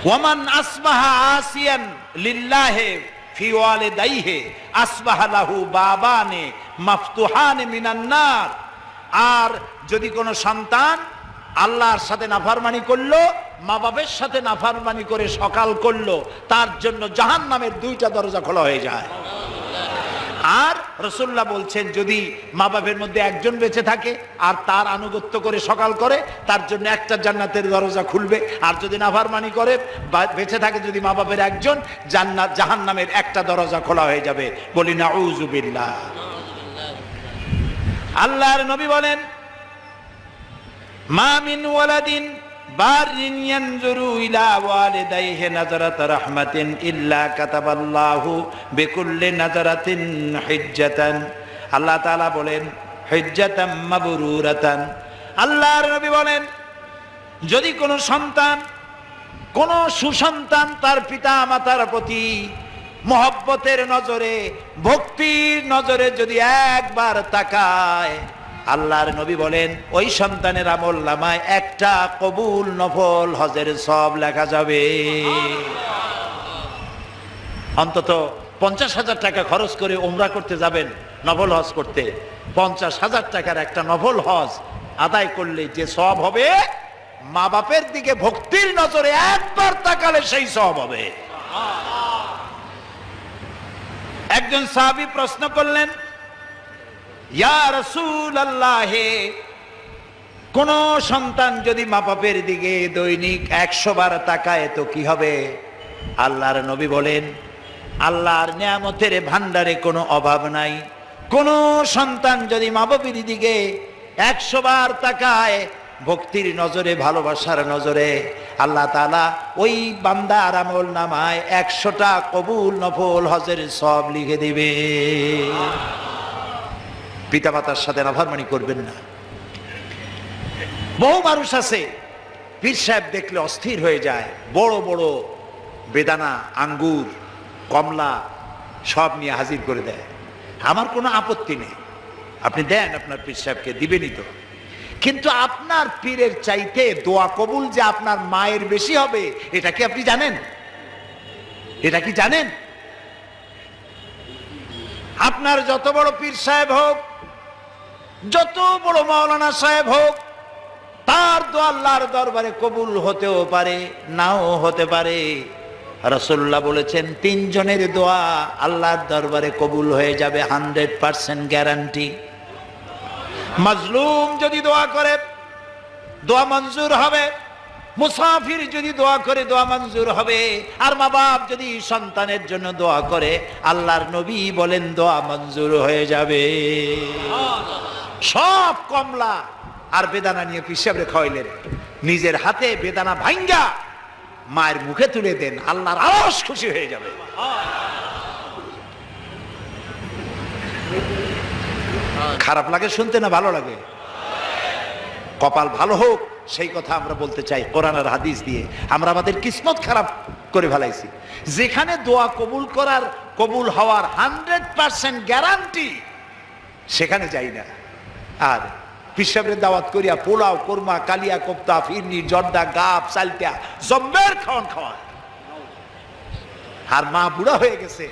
ওয়ামান আসবাহা আসিয়ান লিল্লাহি ফি ওয়ালিদাইহি আসবাহা লাহু বাবানে মাফতুহান মিনান নার। আর যদি কোনো সন্তান আল্লাহর সাথে নাফরমানি করলো, মা বাবার সাথে নাফরমানি করে সকাল করলো, তার জন্য জাহান্নামের দুইটা দরজা খোলা হয়ে যায়। আর রাসূলুল্লাহ বলছেন, যদি মা বাবার মধ্যে একজন বেঁচে থাকে আর তার আনুগত্য করে সকাল করে, তার জন্য একটা জান্নাতের দরজা খুলবে। আর যদি নাফরমানি করে বেঁচে থাকে যদি মা বাবার একজন, জান্নাত জাহান্নামের একটা দরজা খোলা হয়ে যাবে। বলি নাউযু বিল্লাহ। আল্লাহর নবী বলেন, মা মিন ওয়ালাদিন বারিন ইয়ানজুরু ইলা ওয়ালিদাইহি নাযরাত রাহমাতিন ইল্লা কাতাবাল্লাহু বিকুল্লি নাযরাতিন হিজ্জাতান। আল্লাহ তাআলা বলেন হিজ্জাতাম মাবরুরাতান। আল্লাহর নবী বলেন, যদি কোনো সন্তান, কোন সুসন্তান তার পিতা মাতার প্রতি মহব্বতের নজরে, ভক্তির নজরে যদি একবার তাকায়, আল্লাহর নবী বলেন ওই সন্তানের আমল নামায় একটা কবুল নফল হজের সওয়াব লেখা যাবে। অন্তত 50,000 টাকা খরচ করে উমরা করতে যাবেন, নফল হজ করতে, 50,000 টাকার একটা নফল হজ আদায় করলে যে সওয়াব হবে, মা বাপের দিকে ভক্তির নজরে একবার তাকালে সেই সওয়াব হবে। একজন সাহাবী প্রশ্ন করলেন, ইয়া রাসূলুল্লাহ, কোন সন্তান যদি মা বাপের দিকে দৈনিক 100 বার তাকায় তো কি হবে? আল্লাহর নবী বলেন, আল্লাহর নিয়ামতের ভান্ডারে কোনো অভাব নাই। কোন সন্তান যদি মা বাপের দিকে 100 বার তাকায় ভক্তির নজরে, ভালোবাসার নজরে, আল্লাহ তাআলা ওই বান্দার আমল নামায় 100টা কবুল নফল হজের সওয়াব লিখে দিবে। পিতামাতার সাথে নাফরমানি করবেন না। বহু মানুষ আছে পীর সাহেব দেখলে অস্থির হয়ে যায়, বড় বড় বেদানা, আঙ্গুর, কমলা সব নিয়ে হাজির করে দেয়। আমার কোনো আপত্তি নেই, আপনি দেন, আপনার পীর সাহেবকে দিবেনই তো। কিন্তু আপনার পীরের চাইতে দোয়া কবুল যে আপনার মায়ের বেশি হবে, এটা কি আপনি জানেন? এটা কি জানেন? আপনার যত বড় পীর সাহেব হোক, যত বড় মাওলানা সাহেব হোক, তার দোয়া আল্লাহর দরবারে কবুল হতেও পারে, নাও হতে পারে। রাসূলুল্লাহ বলেছেন 3 জনের দোয়া আল্লাহর দরবারে কবুল হয়ে যাবে, 100% গ্যারান্টি। মাজলুম যদি দোয়া করে দোয়া মঞ্জুর হবে, মুসাফির যদি দোয়া করে দোয়া মঞ্জুর হবে, আর মা বাপ যদি সন্তানের জন্য দোয়া করে, আল্লাহর নবী বলেন দোয়া মঞ্জুর হয়ে যাবে। সব কমলা আর বেদানা নিয়ে পীর সাহেবরে খাওয়াইলেন, নিজের হাতে বেদানা ভাঙ্গা মায়ের মুখে তুলে দেন, আল্লাহর আরশ খুশি হয়ে যাবে। খারাপ লাগে শুনতে না ভালো লাগে? কপাল ভালো হোক সেই কথা আমরা বলতে চাই কোরআন আর হাদিস দিয়ে। আমরা আমাদের কিসমত খারাপ করে ফেলাইছি, যেখানে দোয়া কবুল হওয়ার 100% গ্যারান্টি, সেখানে যাই না। আর পীর সাহেবের দাওয়াত করিয়া পোলাও, কোরমা, কালিয়া কোপ্তা, ফিরনি, জর্দা, গাপ, চালটা, জম্বের খাওয়া। আর মা বুড়া হয়ে গেছে,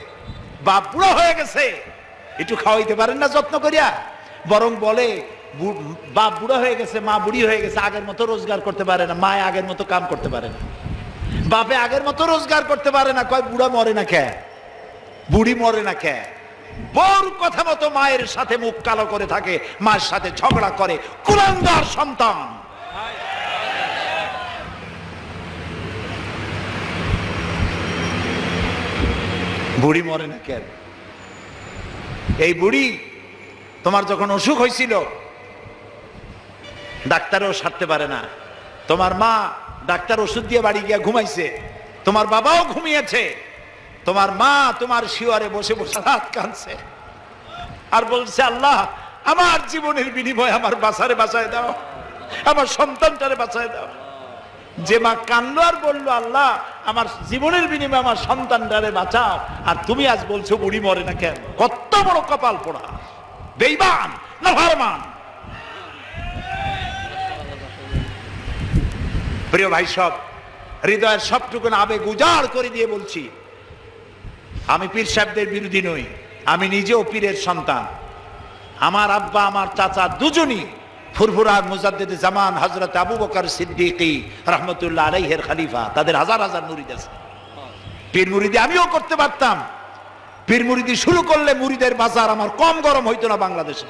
বাপ বুড়া হয়ে গেছে, একটু খাওয়াইতে পারেন না যত্ন করিয়া? বরং বলে বাপ বুড়া হয়ে গেছে, মা বুড়ি হয়ে গেছে, আগের মতো রোজগার করতে পারে না, মায় আগের মতো কাম করতে পারে না, বাপে আগের মতো রোজগার করতে পারে না। কয় বুড়া মরে না কে, বুড়ি মরে না কে? বউর কথা মতো মায়ের সাথে মুখ কালো করে থাকে, মায়ের সাথে ঝগড়া করে, কুলাঙ্গার সন্তান। বুড়ি মরে না কেন? এই বুড়ি তোমার যখন অসুখ হয়েছিল ডাক্তারও সারতে পারে না, তোমার মা ডাক্তার ওষুধ দিয়ে বাড়ি গিয়া ঘুমাইছে, তোমার বাবাও ঘুমিয়েছে, তোমার মা তোমার শিওরে বসে বসে রাত কাঁদছে আর বলছে, আল্লাহ আমার জীবনের বিনিময়ে আমার বাসারে বাঁচায় দাও, আমার সন্তানটারে বাঁচায় দাও। যে মা কানলো আর বললো, আল্লাহ আমার জীবনের বিনিময়ে আমার সন্তানটারে বাঁচাও, আর তুমি আজ বলছো বুড়ি মরে না কেন? কত বড় কপাল পোড়া, বেঈমান, নাফরমান। প্রিয় ভাই সব, হৃদয়ের সবটুকুন আবেগ উজাড় করে দিয়ে বলছি, আমি পীর সাহেবদের বিরোধী নই, আমি নিজেও পীরের সন্তান। আমার আব্বা আমার চাচা দুজনই ফুরফুরার মুজাদ্দিদে জামান হযরত আবু বকর সিদ্দিকী রাহমাতুল্লাহ আলাইহির খলিফা। তাদের হাজার হাজার মুরিদ আছে। পীর মুরিদি আমিও করতে পারতাম। পীর মুরিদি শুরু করলে মুরিদের বাজার আমার কম গরম হইতো না বাংলাদেশে।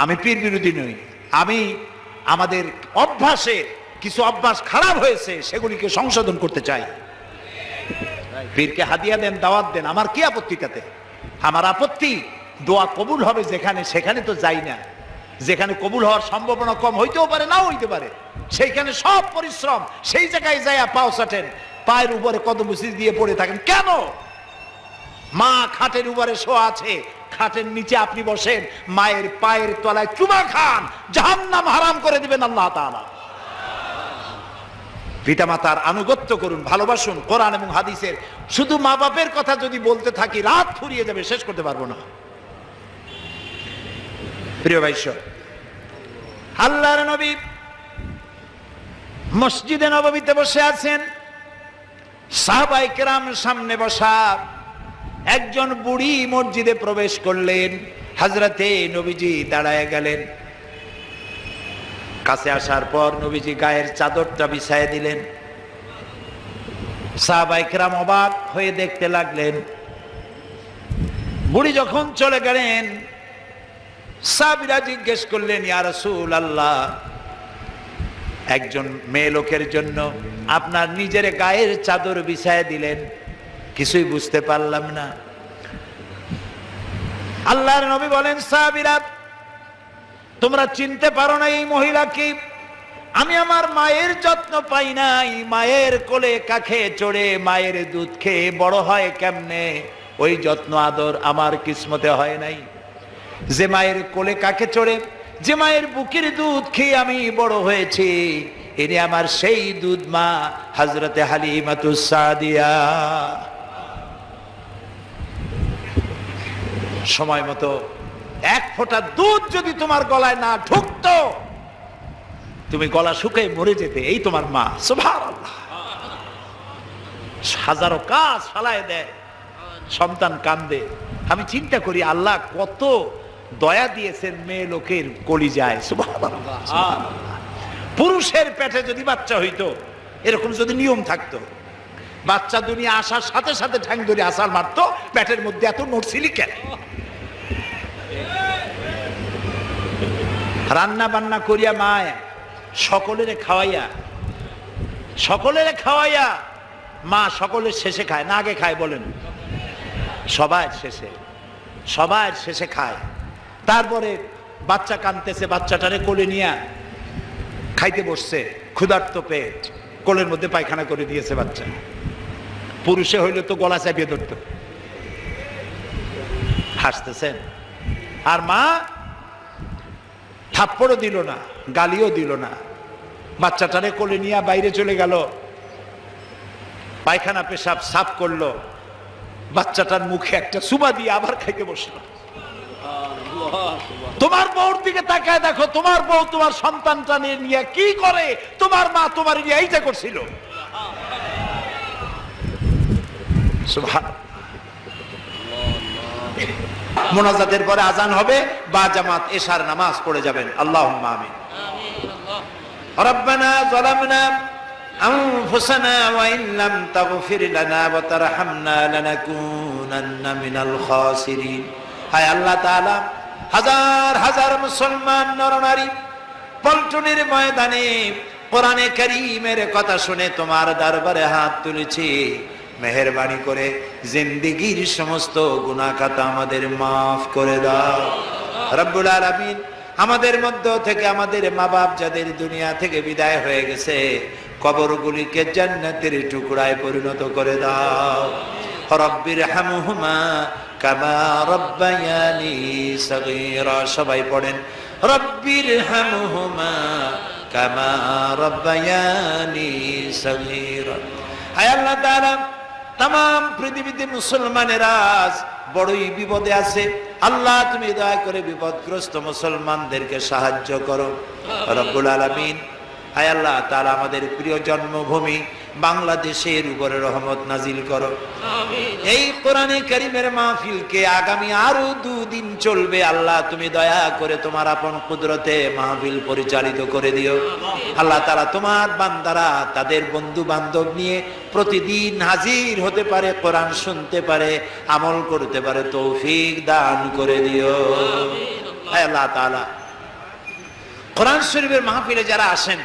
আমি পীর বিরোধী নই, আমি আমাদের অভ্যাসে কিছু অভ্যাস খারাপ হয়েছে সেগুলিকে সংশোধন করতে চাই। পীরকে হাদিয়া দেন, দাওয়াত দেন, আমার কি আপত্তি তাতে? আমার আপত্তি দোয়া কবুল হবে যেখানে, সেখানে তো যাই না। যেখানে কবুল হওয়ার সম্ভাবনা কম হইতেও পারে, নাও হইতে পারে, সেইখানে সব পরিশ্রম, সেই জায়গায় যাইয়া পাও চাটেন, পায়ের উপরে কদম মুসিদ দিয়ে পড়ে থাকেন কেন? মা খাটের উপরে শোয়া আছে, খাটের নিচে আপনি বসেন, মায়ের পায়ের তলায় চুমা খান, জাহান্নাম হারাম করে দিবেন আল্লাহ তাআলা। পিতামাতার আনুগত্য করুন, ভালোবাসুন, কোরআন এবং হাদিসের। শুধু মা বাপের কথা যদি বলতে থাকি রাত ফুরিয়ে যাবে, শেষ করতে পারবো না। প্রিয় ভাইস, আল্লাহর নবী মসজিদে নববীতে বসে আছেন, সাহাবায়ে কেরাম সামনে বসা। একজন বুড়ি মসজিদে প্রবেশ করলেন, হযরতে নবীজি দাঁড়ায় গেলেন। কাছে আসার পর নবীজি গায়ের চাদরটা বিছায় দিলেন। সাহাবায়ে কেরাম অবাক হয়ে দেখতে লাগলেন। বুড়ি যখন চলে গেলেন, সাহাবীরা জিজ্ঞেস করলেন, ইয়া রাসূলুল্লাহ, একজন মেয়ে লোকের জন্য আপনার নিজের গায়ের চাদর বিছায় দিলেন, কিছুই বুঝতে পারলাম না। আল্লাহর নবী বলেন, সাহাবীরা, তোমরা চিনতে পারো না এই মহিলাকে? আমি আমার মায়ের যত্ন পাই নাই, মায়ের কোলে কাখে চড়ে মায়ের দুধ খেয়ে বড় হয় কেমনে, ওই যত্ন আদর আমার কিসমতে হয় নাই। যে মায়ের কোলে কাকে চড়ে, যে মায়ের বুকের দুধ খেয়ে আমি বড় হয়েছি, ইনি আমার সেই দুধ মা হযরতে হালিমাতুস সাদিয়া। সময় মতো এক ফোঁটা দুধ যদি তোমার গলায় না ঢুকতো, তুমি গলা শুকিয়ে মরে যেতে। এই তোমার মা। সুবহানাল্লাহ। হাজারো কাজ ফালায় দেয়, সন্তান কান্দে। আমি চিন্তা করি আল্লাহ কত দয়া দিয়েছেন মেয়ে লোকের কলিজায়। সুবহানাল্লাহ। পুরুষের পেটে যদি বাচ্চা হইতো, এরকম যদি নিয়ম থাকতো, বাচ্চা দুনিয়া আসার সাথে সাথে ঠ্যাং ধরে আসার মারতো, পেটের মধ্যে এত নড়ছিলি কেন? রান্না বান্না করিয়া মায় সকলেরে খাওয়াইয়া মা সকলের শেষে খায় না, আগে খায়? বলেন, সবার শেষে খায়। তারপরে বাচ্চা কাঁদতেছে, বাচ্চাটারে কোলে নিয়ে খাইতে বসছে, ক্ষুধার্ত পেট, কোলের মধ্যে পায়খানা করে দিয়েছে বাচ্চা। পুরুষে হইলে তো গলা চাপিয়ে ধরত। হাসতেছেন। আর মা থাপ্পড়ও দিল না, গালিও দিল না, বাচ্চাটারে কোলে নিয়ে বাইরে চলে গেল, পায়খানা পেশাব সাফ করলো, বাচ্চাটার মুখে একটা সুবা দিয়ে আবার খাইতে বসলো। তোমার বউর দিকে তাকায় দেখো, তোমার বউ তোমার সন্তানটা নিয়ে কি করে, তোমার মা তোমার নিয়ে এইটা করছিল। সুবহানাল্লাহ। মোনাজাতের পরে আজান হবে, বা জামাত এশার নামাজ পড়ে যাবেন। আল্লাহুম্মা আমিন। রব্বানা যালামনা আনফুসানা ওয়া ইন লাম তাগফির লানা ওয়া তারহামনা লানাকুনান্না মিনাল খাসিরিন। হায় আল্লাহ তাআলা, হাজার হাজার মুসলমান নরনারী পল্টনের ময়দানে কোরআনে কারীমের কথা শুনে তোমার দরবারে হাত তুলেছি। মেহেরবানি করে জিন্দেগীর সমস্ত গুনাহ খাতা আমাদের মাফ করে দাও রব্বুল আলামিন। আমাদের মধ্য থেকে আমাদের মা বাপ যাদের দুনিয়া থেকে বিদায় হয়ে গেছে, কবরগুলিকে জান্নাতের টুকরায় পরিণত করে দাও। রব্বির হামহুমা কামা রব্বায়ানি সগীরা। সবাই পড়েন, রব্বির হামহুমা কামা রব্বায়ানি সগীরা। হায় আল্লাহ তাআলা, तमाम পৃথিবীতে মুসলমানেরা বড়ই বিপদে আছে। আল্লাহ তুমি দয়া করে বিপদগ্রস্ত মুসলমানদেরকে সাহায্য করো রব্বুল আলামিন। হায় আল্লাহ তাআলা আমাদের প্রিয় জন্মভূমি বাংলাদেশের উপরে রহমত নাজিল করো। এই কোরআনে কারীমের মাহফিলকে আগামী আরো 2 দিন চলবে আল্লাহ তুমি দয়া করে তোমার আপন কুদরতে মাহফিল পরিচালিত করে দিও। আল্লাহ তাআলা তোমার বান্দারা তাদের বন্ধু বান্ধব নিয়ে প্রতিদিন হাজির হতে পারে, কোরআন শুনতে পারে, আমল করতে পারে, তৌফিক দান করে দিও। হায় আল্লাহ তাআলা কোরআন শরীফের মাহফিলে যারা আসেন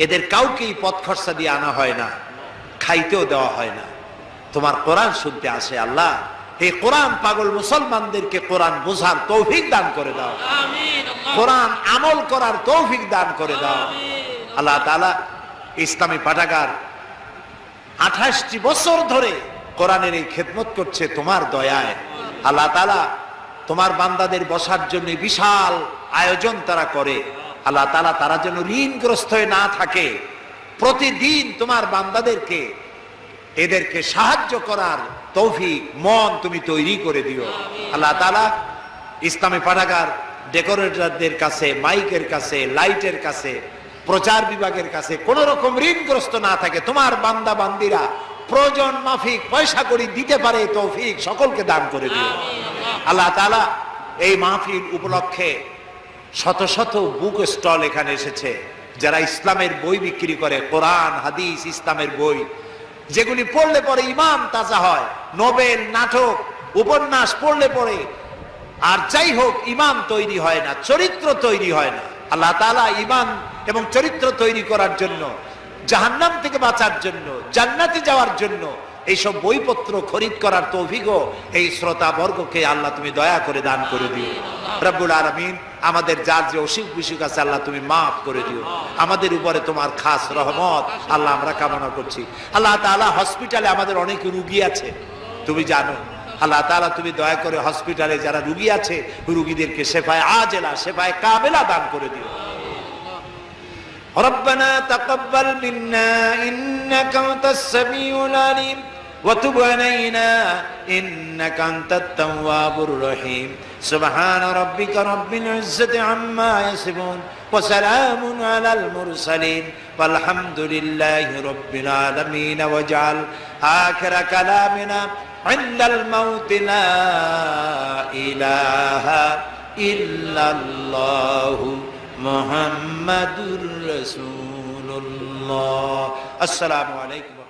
এদের কাউকেই পথ খরচা দিয়ে আনা হয় না, খাইতেও দেওয়া হয় না, তোমার কোরআন শুনতে আসে। আল্লাহ এই কোরআন পাগল মুসলমানদেরকে কোরআন বোঝার তৌফিক দান করে দাও, কোরআন আমল করার তৌফিক দান করে দাও। আল্লাহ তাআলা ইসলামী পাঠাগার 28টি বছর ধরে কোরআনের এই খেদমত করছে তোমার দয়ায়। আল্লাহ তাআলা তোমার বান্দাদের বসার জন্য বিশাল আয়োজন তারা করে। আল্লাহ তাআলা তারা যেন ঋণগ্রস্ত হয়ে না থাকে, প্রতিদিন তোমার বান্দাদেরকে এদেরকে সাহায্য করার তৌফিক মন তুমি তৈরি করে দিও। আল্লাহ তাআলা ইসলামী পাঠাগার ডেকোরেটরদের কাছে, মাইকের কাছে, লাইটের কাছে, প্রচার বিভাগের কাছে কোন রকম ঋণগ্রস্ত না থাকে, তোমার বান্দা বান্দিরা প্রয়োজন মাফিক পয়সা করি দিতে পারে তৌফিক সকলকে দান করে দিও। আল্লাহ তাআলা এই মাহফিল উপলক্ষে শত শত বুক স্টল এখানে এসেছে, যারা ইসলামের বই বিক্রি করে, কোরআন হাদিস ইসলামের বই, যেগুলি পড়লে পরে ইমান তাজা হয়, নোবেল নাটক উপন্যাস পড়লে পরে আর যাই হোক ইমান তৈরি হয় না, চরিত্র তৈরি হয় না। আল্লাহ তাআলা ইমান এবং চরিত্র তৈরি করার জন্য, জাহান্নাম থেকে বাঁচার জন্য, জান্নাতে যাওয়ার জন্য এইসব বইপত্র খরিদ করার তৌফিকও এই শ্রোতা বর্গকে আল্লাহ তুমি দয়া করে দান করে দিও। রব্বুল আলামিন আমাদের যার যে অসুখ বিসুখ আছে আল্লাহ তুমি মাফ করে দিও, আমাদের উপরে তোমার খাস রহমত আল্লাহ আমরা কামনা করছি। আল্লাহ তাআলা হসপিটালে আমাদের অনেক রুগী আছে তুমি জানো, আল্লাহ তাআলা তুমি দয়া করে হসপিটালে যারা রুগী আছে রুগীদেরকে শেফায়ে আজেলা শেফায়ে কামেলা দান করে দিও। ربنا تقبل منا إنك أنت السميع العليم وتب علينا إنك أنت التواب الرحيم سبحان ربك رب العزة عما يصفون وسلام على المرسلين والحمد لله رب العالمين واجعل آخر كلامنا عند الموت لا إله إلا الله মুহাম্মাদুর রাসূলুল্লাহ। আসসালামু আলাইকুম।